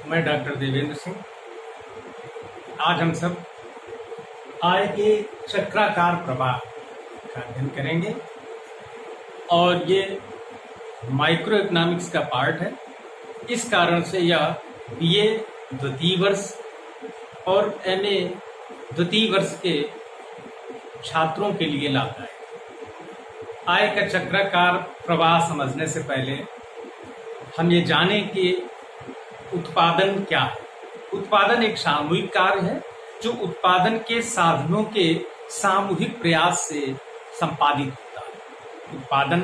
मैं डॉक्टर देवेंद्र सिंह। आज हम सब आय के चक्राकार प्रवाह का अध्ययन करेंगे और ये माइक्रो इकोनॉमिक्स का पार्ट है। इस कारण से यह बीए द्वितीय वर्ष और एमए द्वितीय वर्ष के छात्रों के लिए लाभदायक है। आय का चक्राकार प्रवाह समझने से पहले हम ये जानें कि उत्पादन क्या है। उत्पादन एक सामूहिक कार्य है जो उत्पादन के साधनों के सामूहिक प्रयास से संपादित होता है। उत्पादन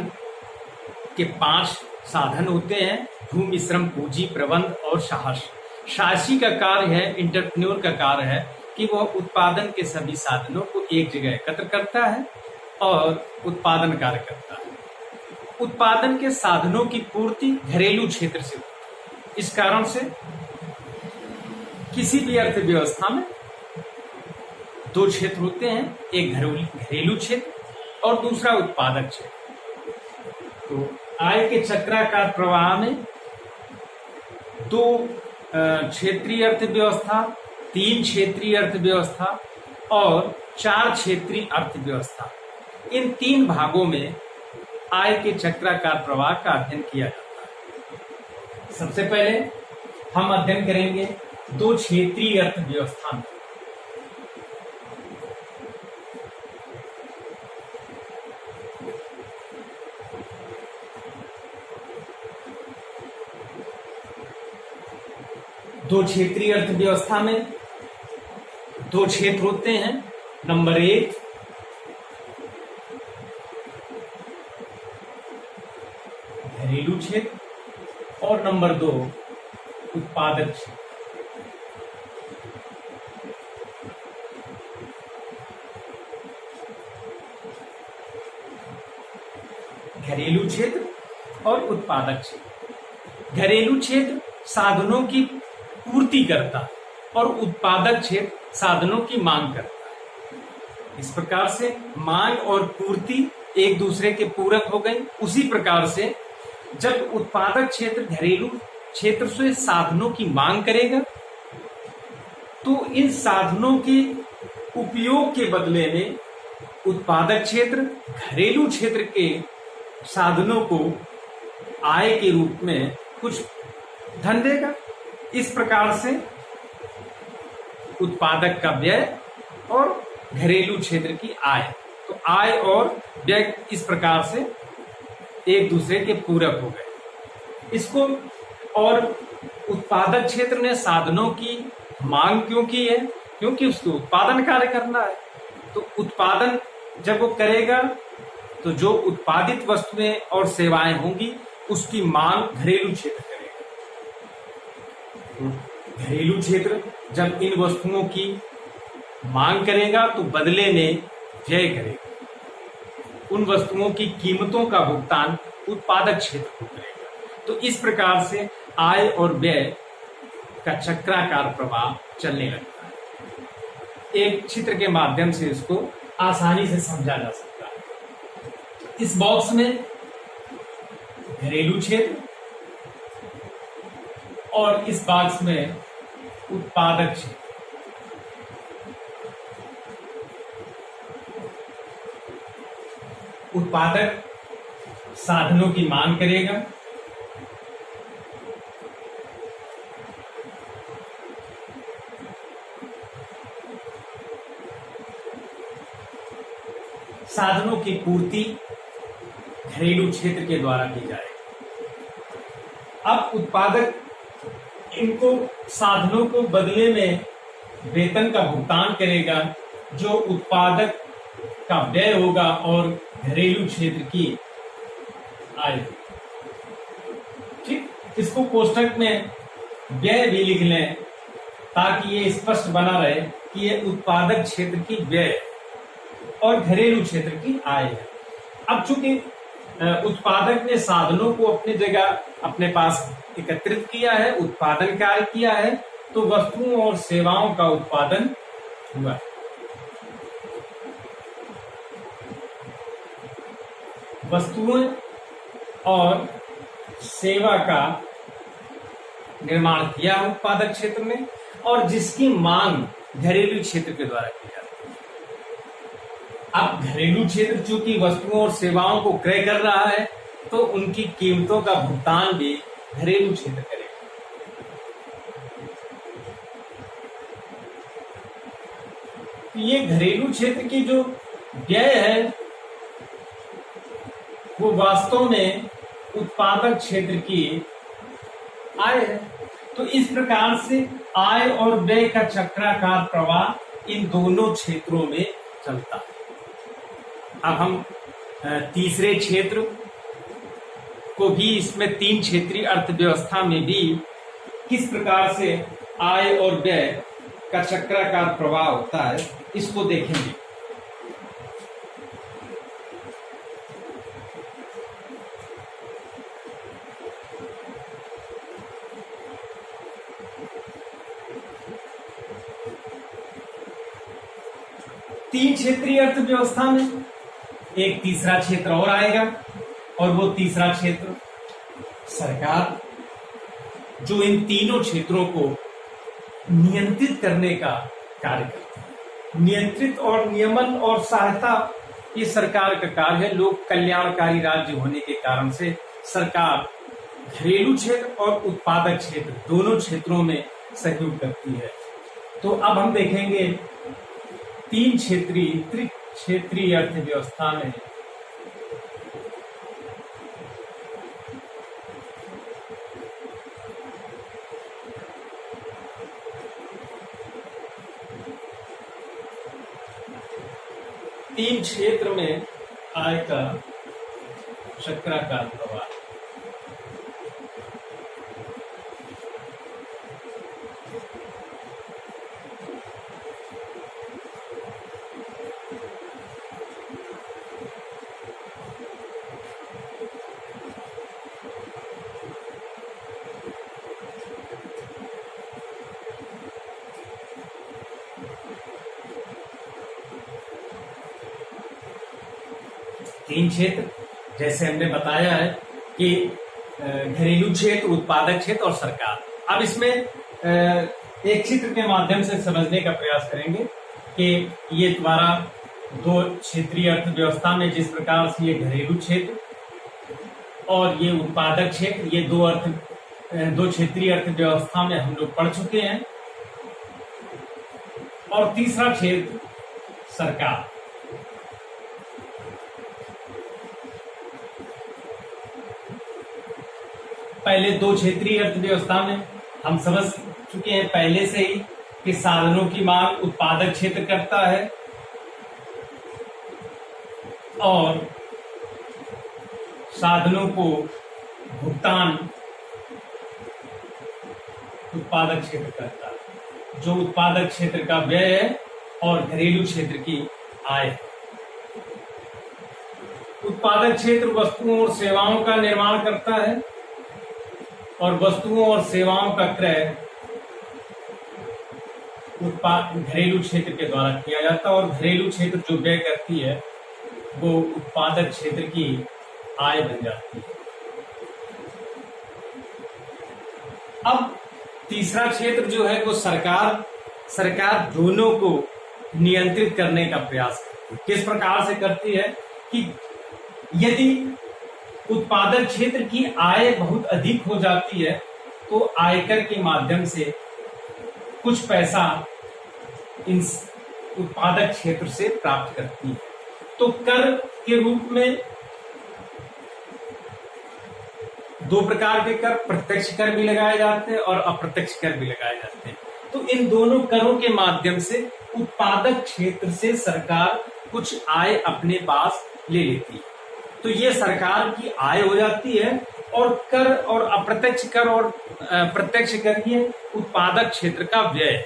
के 5 साधन होते हैं: भूमि, श्रम, पूंजी, प्रबंध और साहस। साहसी का कार्य है, एंटरप्रेन्योर का कार्य है कि वह उत्पादन के सभी साधनों को एक जगह एकत्र करता है और उत्पादन कार्य करता है। उत्पादन के साधनों की पूर्ति घरेलू क्षेत्र से होती है। इस कारण से किसी भी अर्थव्यवस्था में 2 क्षेत्र होते हैं, एक घरेलू क्षेत्र और दूसरा उत्पादक क्षेत्र। तो आय के चक्राकार प्रवाह में 2 क्षेत्रीय अर्थव्यवस्था, 3 क्षेत्रीय अर्थव्यवस्था और 4 क्षेत्रीय अर्थव्यवस्था, इन 3 भागों में आय के चक्राकार प्रवाह का अध्ययन किया जाता है। सबसे पहले हम अध्ययन करेंगे 2 क्षेत्रीय अर्थव्यवस्था में। दो क्षेत्रीय अर्थव्यवस्था में 2 क्षेत्र होते हैं। नंबर 1 घरेलू क्षेत्र और नंबर 2 उत्पादक क्षेत्र। घरेलू क्षेत्र और उत्पादक क्षेत्र। घरेलू क्षेत्र साधनों की पूर्ति करता है और उत्पादक क्षेत्र साधनों की मांग करता है। इस प्रकार से मांग और पूर्ति एक दूसरे के पूरक हो गई। उसी प्रकार से जब उत्पादक क्षेत्र घरेलू क्षेत्र से साधनों की मांग करेगा तो इन साधनों के उपयोग के बदले में उत्पादक क्षेत्र घरेलू क्षेत्र के साधनों को आय के रूप में कुछ धन देगा। इस प्रकार से उत्पादक का व्यय और घरेलू क्षेत्र की आय, तो आय और व्यय इस प्रकार से एक दूसरे के पूरक हो गए। इसको और उत्पादक क्षेत्र ने साधनों की मांग क्यों की है? क्योंकि उसको उत्पादन कार्य करना है। तो उत्पादन जब वो करेगा तो जो उत्पादित वस्तुएं और सेवाएं होंगी उसकी मांग घरेलू क्षेत्र करेगा। घरेलू क्षेत्र जब इन वस्तुओं की मांग करेगा तो बदले में व्यय करेगा। उन वस्तुओं की कीमतों का भुगतान उत्पादक क्षेत्र को करेगा। तो इस प्रकार से आय और व्यय का चक्राकार प्रवाह चलने लगता है। एक चित्र के माध्यम से इसको आसानी से समझा जा सकता है। इस बॉक्स में घरेलू क्षेत्र और इस बॉक्स में उत्पादक क्षेत्र। उत्पादक साधनों की मांग करेगा, साधनों की पूर्ति घरेलू क्षेत्र के द्वारा की जाएगी। अब उत्पादक इनको साधनों को बदले में वेतन का भुगतान करेगा जो उत्पादक का व्यय होगा और घरेलू क्षेत्र की आय। ठीक, इसको कोष्ठक में व्यय भी लिख लें ताकि ये स्पष्ट बना रहे कि ये उत्पादक क्षेत्र की व्यय और घरेलू क्षेत्र की आय है। अब चूंकि उत्पादक ने साधनों को अपनी जगह अपने पास एकत्रित किया है, उत्पादन कार्य किया है, तो वस्तुओं और सेवाओं का उत्पादन हुआ है। वस्तुएं और सेवा का निर्माण किया है उत्पादक क्षेत्र में, और जिसकी मांग घरेलू क्षेत्र के द्वारा की जाती है। अब घरेलू क्षेत्र चूंकि वस्तुओं और सेवाओं को क्रय कर रहा है, तो उनकी कीमतों का भुगतान भी घरेलू क्षेत्र करेगा। ये घरेलू क्षेत्र की जो व्यय है वो वास्तव में उत्पादक क्षेत्र की आय है। तो इस प्रकार से आय और व्यय का चक्राकार प्रवाह इन दोनों क्षेत्रों में चलता है। अब हम तीसरे क्षेत्र को भी, इसमें तीन क्षेत्रीय अर्थव्यवस्था में भी किस प्रकार से आय और व्यय का चक्राकार प्रवाह होता है, इसको देखेंगे। तीन क्षेत्रीय अर्थव्यवस्था में एक तीसरा क्षेत्र और आएगा, और वो तीसरा क्षेत्र सरकार, जो इन तीनों क्षेत्रों को नियंत्रित करने का कार्य करती है। नियंत्रित और नियमन और सहायता ये सरकार का कार्य है। लोक कल्याणकारी राज्य होने के कारण से सरकार घरेलू क्षेत्र और उत्पादक क्षेत्र दोनों क्षेत्रों में सहयोग करती है। तो अब हम देखेंगे तीन क्षेत्रीय अर्थव्यवस्था में तीन क्षेत्र में आय का चक्राकार प्रवाह। तीन क्षेत्र जैसे हमने बताया है कि घरेलू क्षेत्र, उत्पादक क्षेत्र और सरकार। अब इसमें एक चित्र के माध्यम से समझने का प्रयास करेंगे कि ये द्वारा दो क्षेत्रीय अर्थव्यवस्था में जिस प्रकार से ये घरेलू क्षेत्र और ये उत्पादक क्षेत्र, ये दो क्षेत्रीय अर्थव्यवस्था में हम लोग पढ़ चुके हैं। और तीसरा क्षेत्र सरकार। पहले दो क्षेत्रीय अर्थव्यवस्था में हम समझ चुके हैं पहले से ही कि साधनों की मांग उत्पादक क्षेत्र करता है और साधनों को भुगतान उत्पादक क्षेत्र करता है। जो उत्पादक क्षेत्र का व्यय है और घरेलू क्षेत्र की आय है। उत्पादक क्षेत्र वस्तुओं और सेवाओं का निर्माण करता है और वस्तुओं और सेवाओं का क्रय घरेलू क्षेत्र के द्वारा किया जाता है और घरेलू क्षेत्र जो व्यय करती है वो उत्पादक क्षेत्र की आय बन जाती है। अब तीसरा क्षेत्र जो है वो सरकार दोनों को नियंत्रित करने का प्रयास करती है। किस प्रकार से करती है कि यदि उत्पादक क्षेत्र की आय बहुत अधिक हो जाती है तो आयकर के माध्यम से कुछ पैसा इन उत्पादक क्षेत्र से प्राप्त करती है। तो कर के रूप में दो प्रकार के कर, प्रत्यक्ष कर भी लगाए जाते हैं और अप्रत्यक्ष कर भी लगाए जाते हैं। तो इन दोनों करों के माध्यम से उत्पादक क्षेत्र से सरकार कुछ आय अपने पास ले लेती है। तो ये सरकार की आय हो जाती है और कर और अप्रत्यक्ष कर और प्रत्यक्ष कर ये उत्पादक क्षेत्र का व्यय।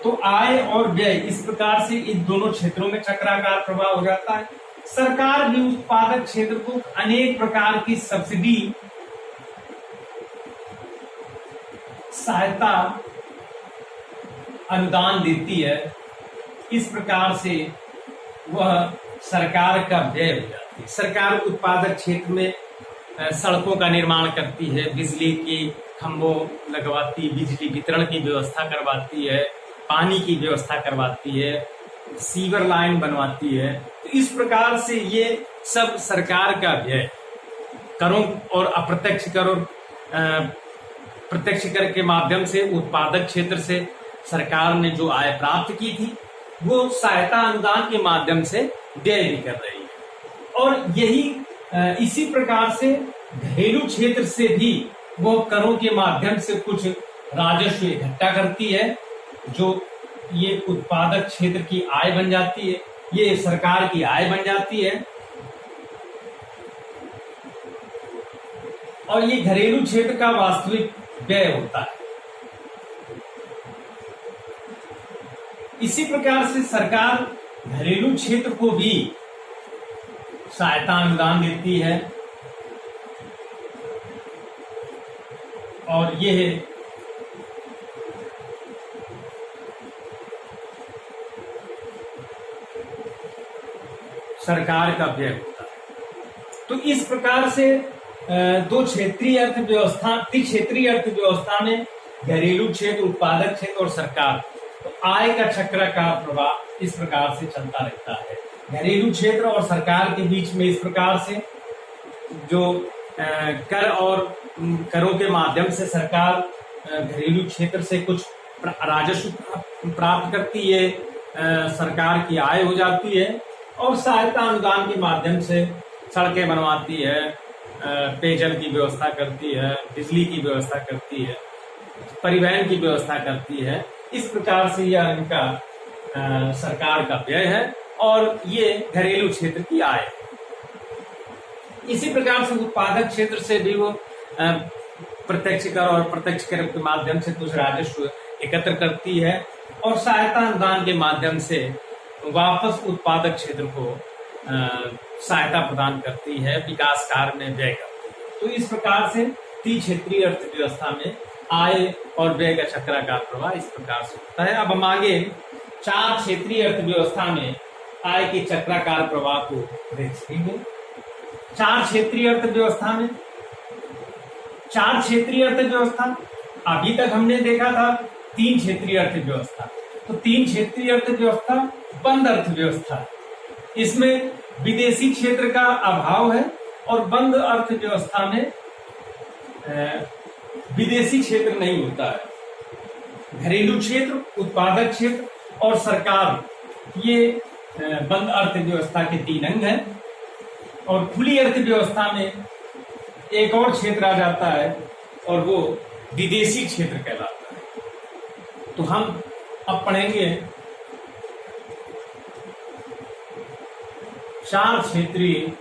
तो आय और व्यय इस प्रकार से इन दोनों क्षेत्रों में चक्राकार प्रवाह हो जाता है। सरकार भी उत्पादक क्षेत्र को अनेक प्रकार की सब्सिडी, सहायता, अनुदान देती है। इस प्रकार से वह सरकार का व्यय हो जाता है। सरकार उत्पादक क्षेत्र में सड़कों का निर्माण करती है, बिजली की खंभों लगवाती, बिजली वितरण की व्यवस्था करवाती है, पानी की व्यवस्था करवाती है, सीवर लाइन बनवाती है। तो इस प्रकार से ये सब सरकार का व्यय, करों और अप्रत्यक्ष कर और प्रत्यक्ष कर के माध्यम से उत्पादक क्षेत्र से सरकार ने जो आय प्राप्त की थी वो सहायता अनुदान के माध्यम से व्यय भी कर रही है। और यही इसी प्रकार से घरेलू क्षेत्र से भी वो करों के माध्यम से कुछ राजस्व इकट्ठा करती है, जो ये उत्पादक क्षेत्र की आय बन जाती है, ये सरकार की आय बन जाती है। और ये घरेलू क्षेत्र का वास्तविक व्यय होता है। इसी प्रकार से सरकार घरेलू क्षेत्र को भी सहायता अनुदान देती है, और यह सरकार का व्यय होता है। तो इस प्रकार से दो क्षेत्रीय अर्थव्यवस्था, त्रिक्षेत्रीय अर्थव्यवस्था में घरेलू क्षेत्र, उत्पादक क्षेत्र और सरकार, तो आय का चक्राकार प्रवाह इस प्रकार से चलता रहता है। घरेलू क्षेत्र और सरकार के बीच में इस प्रकार से जो कर और करों के माध्यम से सरकार घरेलू क्षेत्र से कुछ राजस्व प्राप्त करती है, सरकार की आय हो जाती है, और सहायता अनुदान के माध्यम से सड़कें बनवाती है, पेयजल की व्यवस्था करती है, बिजली की व्यवस्था करती है, परिवहन की व्यवस्था करती है। इस प्रकार से यह इनका सरकार का व्यय है और ये घरेलू क्षेत्र की आय है। इसी प्रकार से उत्पादक क्षेत्र से भी वो प्रत्यक्ष कर और प्रत्यक्ष कर के माध्यम से कुछ राजस्व एकत्र करती है, और सहायता अनुदान के माध्यम से वापस उत्पादक क्षेत्र को सहायता प्रदान करती है, विकास कार्य में व्यय करती है। तो इस प्रकार से त्रिक्षेत्रीय अर्थव्यवस्था में आय और व्यय का चक्राकार प्रवाह इस प्रकार से होता है। अब हम आगे चार क्षेत्रीय अर्थव्यवस्था में आय के चक्राकार प्रवाह को देखेंगे। चार क्षेत्रीय अर्थव्यवस्था में, चार क्षेत्रीय अर्थव्यवस्था, अभी तक हमने देखा था तीन क्षेत्रीय अर्थव्यवस्था। तो तीन क्षेत्रीय अर्थव्यवस्था बंद अर्थव्यवस्था, इसमें विदेशी क्षेत्र का अभाव है, और बंद अर्थव्यवस्था में विदेशी क्षेत्र नहीं होता है। घरेलू क्षेत्र, उत्पादक क्षेत्र और सरकार, ये बंद अर्थव्यवस्था के तीन अंग हैं। और खुली अर्थव्यवस्था में एक और क्षेत्र आ जाता है, और वो विदेशी क्षेत्र कहलाता है। तो हम अब पढ़ेंगे चार क्षेत्रीय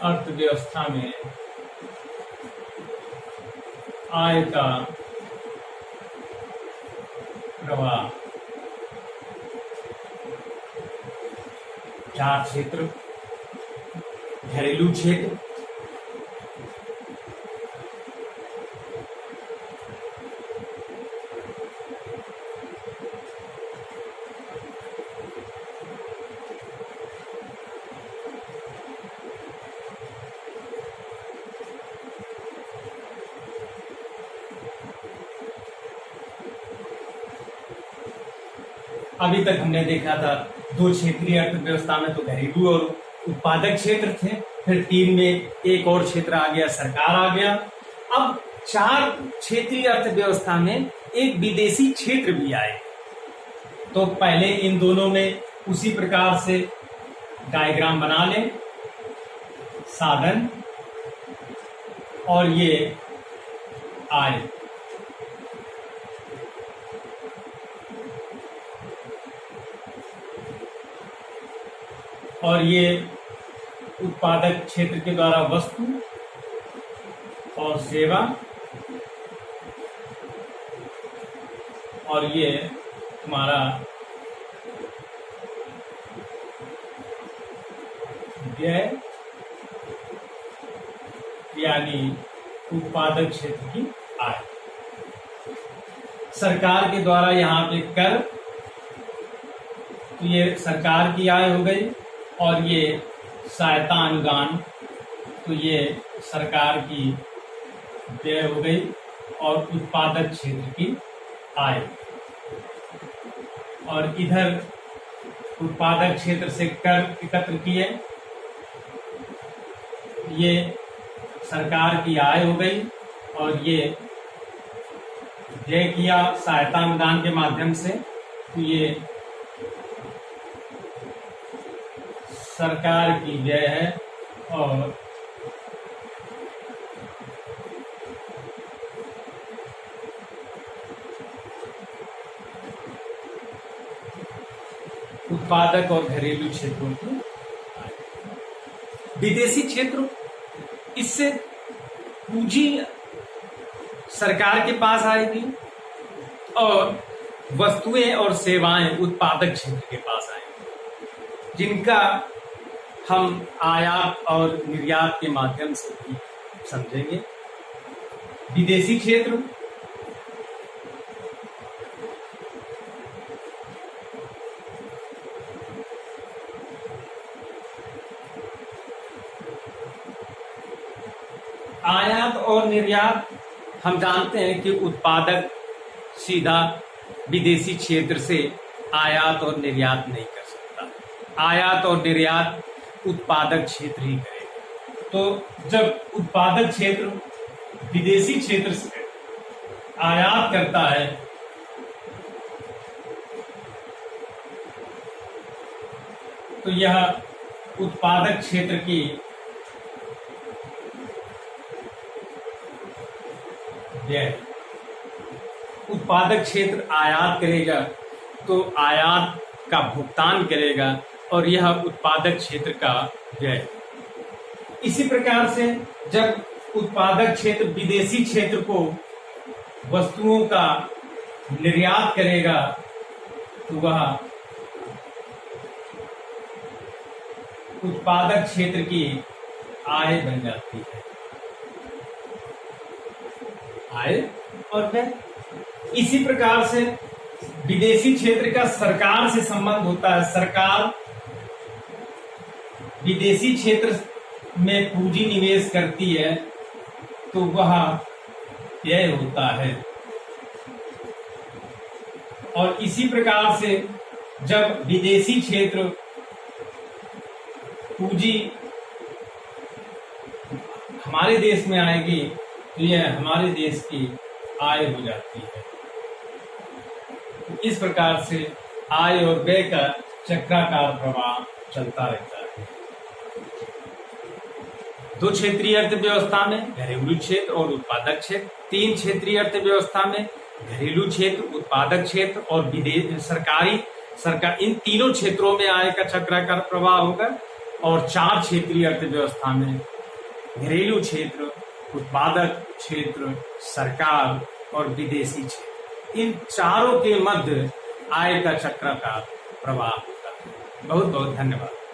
अर्थव्यवस्था में आय का प्रवाह। चार क्षेत्र: घरेलू क्षेत्र, अभी तक हमने देखा था दो क्षेत्रीय अर्थव्यवस्था में तो घरेलू और उत्पादक क्षेत्र थे, फिर तीन में एक और क्षेत्र आ गया, सरकार आ गया। अब चार क्षेत्रीय अर्थव्यवस्था में एक विदेशी क्षेत्र भी आए। तो पहले इन दोनों में उसी प्रकार से डायग्राम बना लें, साधन और ये आय। और ये उत्पादक क्षेत्र के द्वारा वस्तु और सेवा, और ये हमारा व्यय यानी उत्पादक क्षेत्र की आय। सरकार के द्वारा यहाँ पे कर तो ये सरकार की आय हो गई, और ये सहायता अनुदान, तो ये सरकार की व्यय हो गई, और उत्पादक क्षेत्र की आय। और इधर उत्पादक क्षेत्र से कर एकत्र किए, ये सरकार की आय हो गई, और ये व्यय किया सहायता अनुदान के माध्यम से, तो ये सरकार की व्यय है। और उत्पादक और घरेलू क्षेत्रों की विदेशी क्षेत्र, इससे पूंजी सरकार के पास आएगी और वस्तुएं और सेवाएं उत्पादक क्षेत्र के पास आएंगी, जिनका हम आयात और निर्यात के माध्यम से भी समझेंगे। विदेशी क्षेत्र आयात और निर्यात, हम जानते हैं कि उत्पादक सीधा विदेशी क्षेत्र से आयात और निर्यात नहीं कर सकता। आयात और निर्यात उत्पादक क्षेत्र ही करेगा। तो जब उत्पादक क्षेत्र विदेशी क्षेत्र से आयात करता है, तो यह उत्पादक क्षेत्र की व्यय, उत्पादक क्षेत्र आयात करेगा तो आयात का भुगतान करेगा, और यह उत्पादक क्षेत्र का व्यय। इसी प्रकार से जब उत्पादक क्षेत्र विदेशी क्षेत्र को वस्तुओं का निर्यात करेगा, तो वह उत्पादक क्षेत्र की आय बन जाती है। आय और व्यय। इसी प्रकार से विदेशी क्षेत्र का सरकार से संबंध होता है। सरकार विदेशी क्षेत्र में पूंजी निवेश करती है, तो वह व्यय होता है। और इसी प्रकार से जब विदेशी क्षेत्र पूंजी हमारे देश में आएगी, तो यह हमारे देश की आय हो जाती है। इस प्रकार से आय और व्यय का चक्राकार प्रवाह चलता रहता है। दो क्षेत्रीय अर्थव्यवस्था में घरेलू क्षेत्र और उत्पादक क्षेत्र, तीन क्षेत्रीय अर्थव्यवस्था में घरेलू क्षेत्र, उत्पादक क्षेत्र और विदेश सरकार, इन तीनों क्षेत्रों में आय का चक्राकार प्रवाह होगा। और चार क्षेत्रीय अर्थव्यवस्था में घरेलू क्षेत्र, उत्पादक क्षेत्र, सरकार और विदेशी क्षेत्र, इन चारों के मध्य आय का चक्राकार प्रवाह होता है। बहुत बहुत धन्यवाद।